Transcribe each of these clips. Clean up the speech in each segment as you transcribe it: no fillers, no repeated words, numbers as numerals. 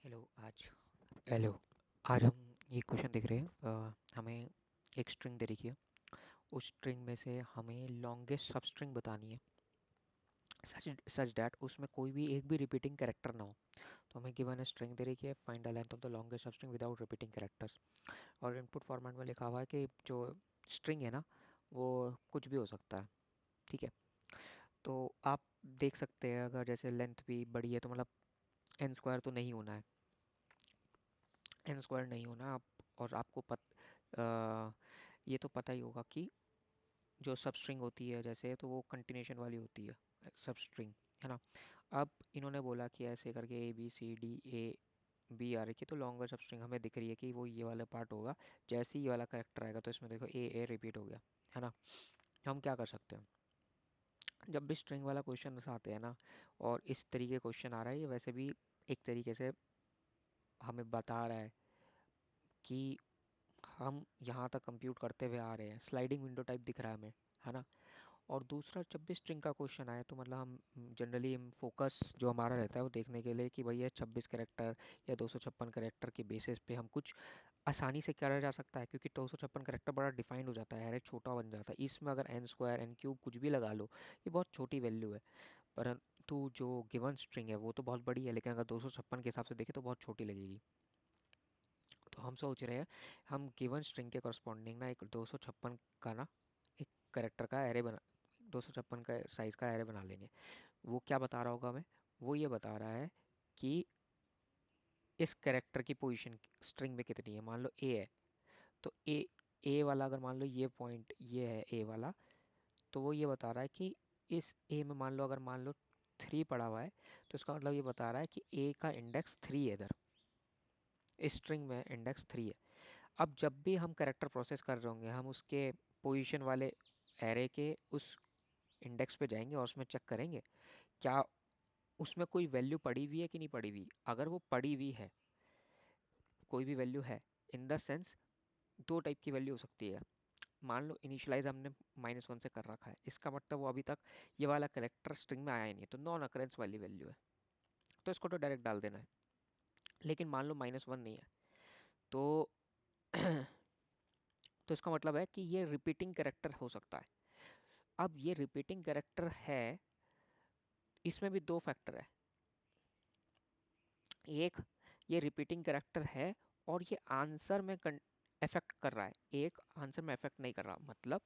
Hello आज hello आज हम ये क्वेश्चन देख रहे हैं। हमें एक स्ट्रिंग दे रखी है। उस स्ट्रिंग में से हमें लॉन्गेस्ट सब स्ट्रिंग बतानी है, सच दैट उसमें कोई भी एक भी रिपीटिंग कैरेक्टर ना हो। तो हमें गिवन है स्ट्रिंग दे रखी है, find the length of the longest सब स्ट्रिंग विदाउट रिपीटिंग कैरेक्टर्स। और इनपुट फॉर्मेट में लिखा हुआ है कि जो स्ट्रिंग है ना, वो कुछ भी हो सकता है। ठीक है, तो आप देख सकते हैं अगर जैसे लेंथ भी बड़ी है तो मतलब एन स्क्वायर तो नहीं होना है, एन स्क्वायर नहीं होना आप। और आपको अ, ये तो पता ही होगा कि जो सब स्ट्रिंग होती है जैसे तो वो कंटिन्यूशन वाली होती है सब स्ट्रिंग, है ना। अब इन्होंने बोला कि ऐसे करके A B C D A B आ रही है, तो लॉन्गर सब स्ट्रिंग हमें दिख रही है कि वो ये वाला पार्ट होगा। जैसे ही ये वाला करेक्टर आएगा तो इसमें देखो ए रिपीट हो गया, है ना। हम क्या कर सकते हैं, जब भी स्ट्रिंग वाला क्वेश्चन आते हैं ना, और इस तरीके क्वेश्चन आ रहा है, ये वैसे भी एक तरीके से हमें बता रहा है कि हम यहाँ तक कंप्यूट करते हुए आ रहे हैं, स्लाइडिंग विंडो टाइप दिख रहा है हमें, है ना। और दूसरा, जब भी स्ट्रिंग का क्वेश्चन आए तो मतलब हम जनरली हम फोकस जो हमारा रहता है वो देखने के लिए कि भाई ये 26 कैरेक्टर या 256 कैरेक्टर के बेसिस पे हम कुछ आसानी से करा जा सकता है, क्योंकि 256 कैरेक्टर बड़ा डिफाइंड हो जाता है, अरे छोटा बन जाता है। इसमें अगर एन स्क्वायर एन क्यूब कुछ भी लगा लो, ये बहुत छोटी वैल्यू है। परंतु जो गिवन स्ट्रिंग है वो तो बहुत बड़ी है, लेकिन अगर 256 के हिसाब से देखें तो बहुत छोटी लगेगी। तो हम सोच रहे हैं हम गिवन स्ट्रिंग के करस्पॉन्डिंग ना एक 256 का ना एक करेक्टर का एरे बना, 256 का साइज का एरे बना लेंगे। वो क्या बता रहा होगा हमें, वो ये बता रहा है कि इस करेक्टर की पोजीशन स्ट्रिंग में कितनी है। मान लो ए है, तो ए वाला अगर मान लो ये पॉइंट ये है ए वाला, तो वो ये बता रहा है कि इस ए में मान लो अगर मान लो 3 पड़ा हुआ है, तो इसका मतलब ये बता रहा है कि ए का इंडेक्स 3 है इधर, इस स्ट्रिंग में इंडेक्स 3 है। अब जब भी हम कैरेक्टर प्रोसेस कर रहे होंगे, हम उसके पोजीशन वाले एरे के उस इंडेक्स पे जाएंगे और उसमें चेक करेंगे क्या उसमें कोई वैल्यू पड़ी हुई है कि नहीं पड़ी हुई। अगर वो पड़ी हुई है, कोई भी वैल्यू है, इन द सेंस दो टाइप की वैल्यू हो सकती है। मान लो इनिशियलाइज हमने -1 से कर रखा है, इसका मतलब वो अभी तक ये वाला कैरेक्टर स्ट्रिंग में आया ही नहीं है, तो नॉन अकरेंस वाली वैल्यू है, तो इसको तो डायरेक्ट डाल देना है। लेकिन मान लो -1 नहीं है, तो तो इसका मतलब है कि ये रिपीटिंग कैरेक्टर हो सकता है। अब ये रिपीटिंग कैरेक्टर है, इसमें भी दो फैक्टर है। एक, ये रिपीटिंग कैरेक्टर है और ये आंसर में इफेक्ट कर रहा है, एक आंसर में इफेक्ट नहीं कर रहा। मतलब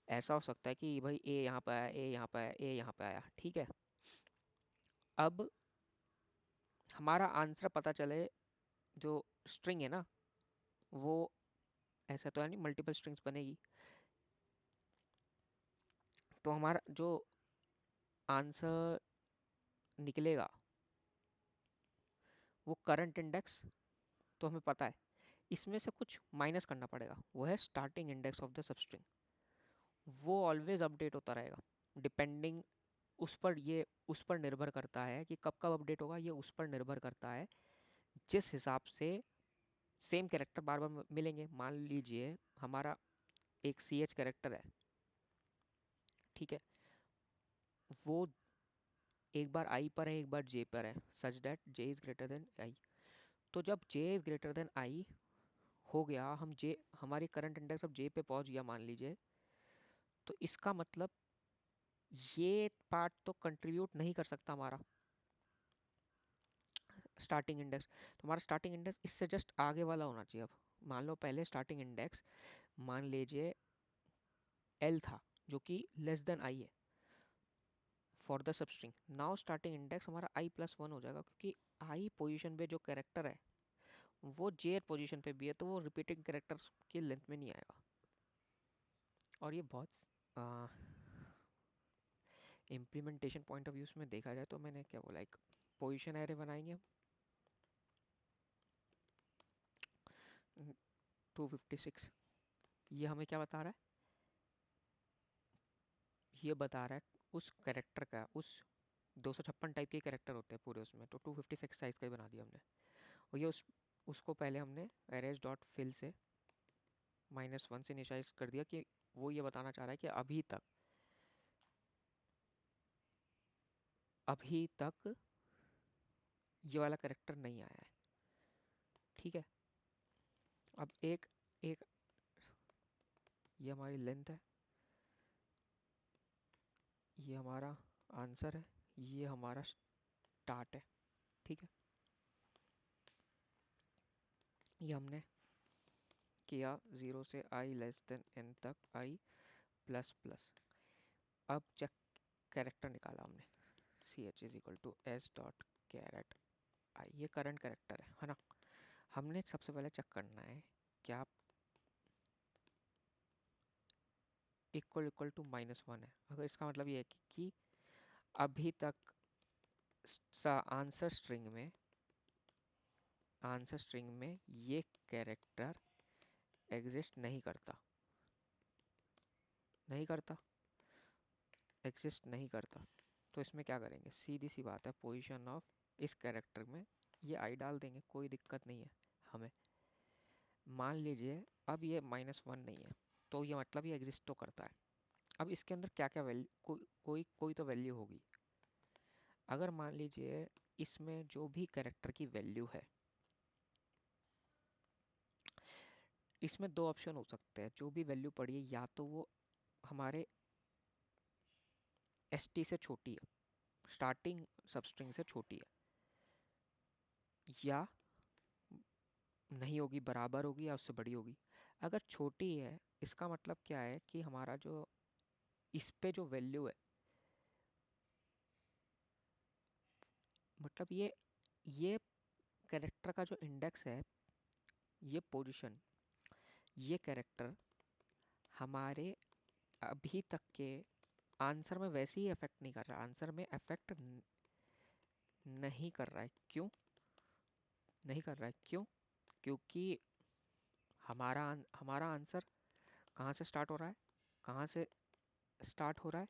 ऐसा हो सकता है कि भाई ए यहाँ पे आया, ए यहाँ पे आया, ए यहाँ पे आया, ठीक है। अब हमारा आंसर पता चले, जो स्ट्रिंग है ना, वो ऐसा तो है नहीं मल्टीपल स्ट्रिंग्स बनेगी, तो हमारा जो आंसर निकलेगा वो करंट इंडेक्स तो हमें पता है, इसमें से कुछ माइनस करना पड़ेगा, वो है starting index of the substring. वो ऑलवेज अपडेट होता रहेगा, डिपेंडिंग उस पर, ये उस पर निर्भर करता है कि कब कब अपडेट होगा। ये उस पर निर्भर करता है जिस हिसाब से सेम कैरेक्टर बार बार मिलेंगे। मान लीजिए हमारा एक सी एच कैरेक्टर है, ठीक है, वो एक बार आई पर है एक बार जे पर है, such that J is greater than I. तो जब J is greater than I हो गया, हम जे, हमारी करंट इंडेक्स अब जे पे पहुंच गया मान लीजिए, तो इसका मतलब ये पार्ट तो कंट्रीब्यूट नहीं कर सकता हमारा स्टार्टिंग इंडेक्स। तो हमारा स्टार्टिंग इंडेक्स इससे जस्ट आगे वाला होना चाहिए। अब मान लो पहले स्टार्टिंग इंडेक्स मान लीजिए एल था, जो कि लेस देन आई है for the substring. Now starting index हमारा i+1 हो जाएगा, क्योंकि आई पोजीशन पे जो कैरेक्टर है वो जे पोजीशन पे भी है, तो वो रिपीटिंग कैरेक्टर्स की लेंथ में नहीं आएगा। और ये बहुत इम्प्लीमेंटेशन पॉइंट ऑफ व्यू में देखा जाए तो मैंने क्या बोला, एक पोजीशन एरे बनाएंगे हम 256। ये हमें क्या बता रहा है, ये बता रहा है उस कैरेक्टर का, उस 256 टाइप के कैरेक्टर होते हैं पूरे उसमें, तो 256 साइज का ही बना दिया हमने। और ये उसको पहले हमने अरेज डॉट फिल से -1 से इनिशियलाइज कर दिया, कि वो ये बताना चाह रहा है कि अभी तक ये वाला कैरेक्टर नहीं आया है। ठीक है, अब एक एक ये हमारी लेंथ है, ये हमारा आंसर है, ये हमारा स्टार्ट है। ठीक है, ये हमने किया 0 से i लेस देन n तक i प्लस प्लस। अब चेक कैरेक्टर निकाला हमने, c h is equal to s dot caret i, ये करंट कैरेक्टर है ना। हमने सबसे पहले चेक करना है क्या इक्वल इक्वल टू -1 है। अगर इसका मतलब ये है कि अभी तक आंसर स्ट्रिंग में ये कैरेक्टर एग्जिस्ट नहीं करता, एग्जिस्ट नहीं करता। तो इसमें क्या करेंगे, सीधी सी बात है, पोजीशन ऑफ इस कैरेक्टर में ये आई डाल देंगे, कोई दिक्कत नहीं है हमें। मान लीजिए अब ये -1 नहीं है, तो ये मतलब ये एग्जिस्ट तो करता है। अब इसके अंदर क्या क्या वैल्यू, कोई तो वैल्यू होगी। अगर मान लीजिए इसमें जो भी कैरेक्टर की वैल्यू है, इसमें दो ऑप्शन हो सकते हैं, जो भी वैल्यू पड़ी है या तो वो हमारे st से छोटी है, स्टार्टिंग सबस्ट्रिंग से छोटी है, या नहीं होगी, बराबर होगी या उससे बड़ी होगी। अगर छोटी है, इसका मतलब क्या है कि हमारा जो इस पे जो वैल्यू है, मतलब ये कैरेक्टर का जो इंडेक्स है, ये पोजीशन, ये कैरेक्टर हमारे अभी तक के आंसर में वैसे ही इफेक्ट नहीं कर रहा, आंसर में इफेक्ट नहीं कर रहा है। क्यों नहीं कर रहा है? क्योंकि हमारा आंसर कहाँ से स्टार्ट हो रहा है, कहाँ से स्टार्ट हो रहा है,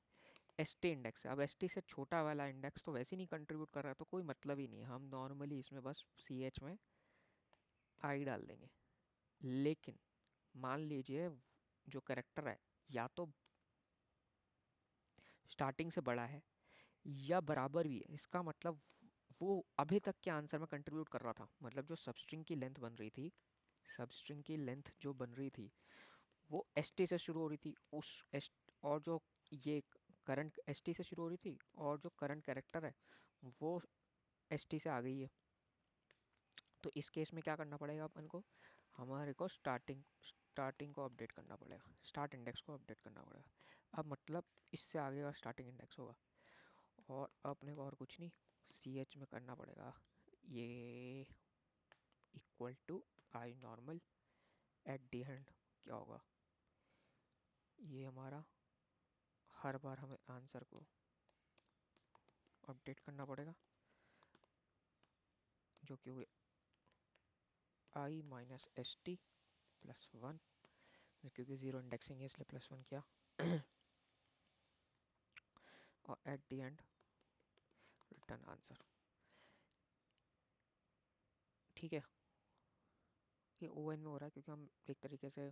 एस टी इंडेक्स से। अब एस टी से छोटा वाला इंडेक्स तो वैसे ही नहीं कंट्रीब्यूट कर रहा है, तो कोई मतलब ही नहीं है, हम नॉर्मली इसमें बस सी एच में आई डाल देंगे। लेकिन मान लीजिए जो करेक्टर है या तो स्टार्टिंग से बड़ा है या बराबर भी है, इसका मतलब वो अभी तक के आंसर में कंट्रीब्यूट कर रहा था। मतलब जो सबस्ट्रिंग की लेंथ बन रही थी, सबस्ट्रिंग की लेंथ जो बन रही थी वो एस टी से शुरू हो रही थी, उस एस, और जो ये करंट एस टी से शुरू हो रही थी, और जो करंट कैरेक्टर है वो एस टी से आ गई है। तो इस केस में क्या करना पड़ेगा अपन को, हमारे को स्टार्टिंग को अपडेट करना पड़ेगा, स्टार्ट इंडेक्स को अपडेट करना पड़ेगा। अब मतलब इससे आगे का स्टार्टिंग इंडेक्स होगा, और अपने को और कुछ नहीं, सी एच में करना पड़ेगा ये equal to I normal at the end. क्या होगा, ये हमारा हर बार हमें आंसर को अपडेट करना पड़ेगा, जो कि हुए आई माइनस एस टी प्लस 1, क्योंकि ज़ीरो इंडेक्सिंग है इसलिए +1 किया और at the end return answer. ठीक है, ये ओ एन में हो रहा है क्योंकि हम एक तरीके से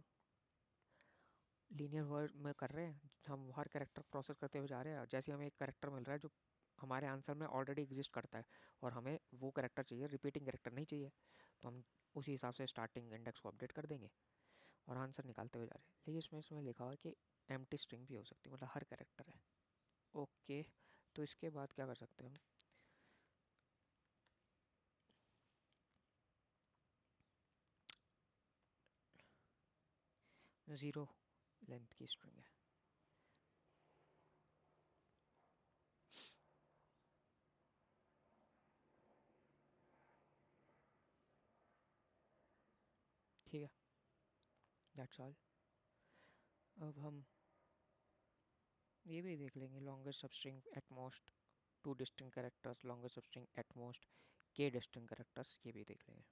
लीनियर वर्ड में कर रहे हैं, हम हर कैरेक्टर प्रोसेस करते हुए जा रहे हैं, और जैसे हमें एक कैरेक्टर मिल रहा है जो हमारे आंसर में ऑलरेडी एग्जिस्ट करता है और हमें वो कैरेक्टर चाहिए, रिपीटिंग कैरेक्टर नहीं चाहिए, तो हम उसी हिसाब से स्टार्टिंग इंडेक्स को अपडेट कर देंगे और आंसर निकालते हुए जा रहे हैं। लेकिन इसमें लिखा हुआ है कि एम्प्टी स्ट्रिंग भी हो सकती है, मतलब हर कैरेक्टर है। ओके, तो इसके बाद क्या कर सकते हैं हम, ज़ीरो लेंथ की स्ट्रिंग है। ठीक है, दैट्स ऑल। अब हम ये भी देख लेंगे, longest substring at most 2 distinct characters, longest substring at most k distinct characters, ये भी देख लेंगे।